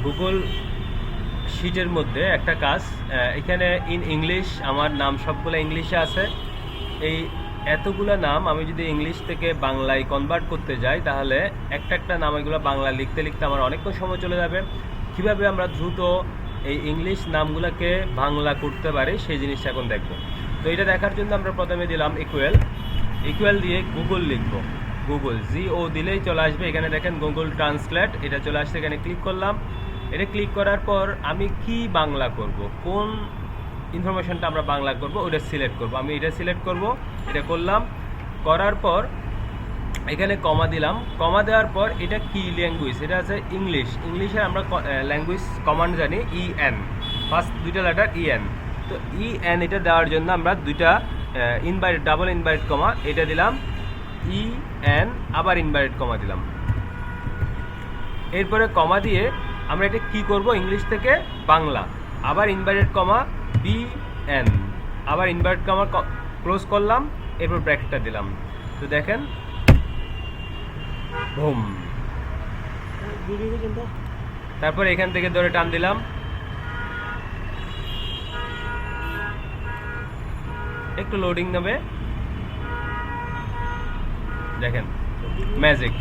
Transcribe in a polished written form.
Google শিটের মধ্যে একটা কাজ, এখানে ইন ইংলিশ আমার নাম সবগুলো ইংলিশে আছে। এই এতগুলো নাম আমি যদি ইংলিশ থেকে বাংলায় কনভার্ট করতে যাই তাহলে একটা একটা নাম এগুলো বাংলা লিখতে লিখতে আমার অনেকক্ষণ সময় চলে যাবে। কিভাবে আমরা দ্রুত এই ইংলিশ নামগুলোকে বাংলা করতে পারি সেই জিনিসটা এখন দেখব। তো এটা দেখার জন্য আমরা প্রথমে দিলাম ইকুয়াল দিয়ে গুগল লিখব। গুগল GO দিলেই চলে আসবে। এখানে দেখেন গুগল ট্রান্সলেট এটা চলে আসছে, এখানে ক্লিক করলাম। এটা ক্লিক করার পর আমি কি বাংলা করব, কোন ইনফরমেশনটা আমরা বাংলা করব ওটা সিলেক্ট করব। আমি এটা সিলেক্ট করব, এটা করলাম। করার পর এখানে কমা দিলাম। কমা দেওয়ার পর এটা কি ল্যাঙ্গুয়েজ, এটা আছে ইংলিশে আমরা ল্যাঙ্গুয়েজ কমান্ড জানি EN, ফার্স্ট দুইটা লেটার EN। তো EN এটা দেওয়ার জন্য আমরা দুইটা ইনভার্টেড ডাবল ইনভার্টেড কমা এটা দিলাম, EN আবার ইনভার্টেড কমা দিলাম। এরপরে কমা দিয়ে আমরা এটা কি করব, ইংলিশ থেকে বাংলা, আবার ইনভার্টেড কমা BN, আবার ইনভার্টেড কমা ক্লোজ করলাম, এরপর ব্র্যাকেটটা দিলাম। তো দেখেন বুম, তারপর এখান থেকে ধরে টান দিলাম, একটু লোডিং নেবে, দেখেন ম্যাজিক।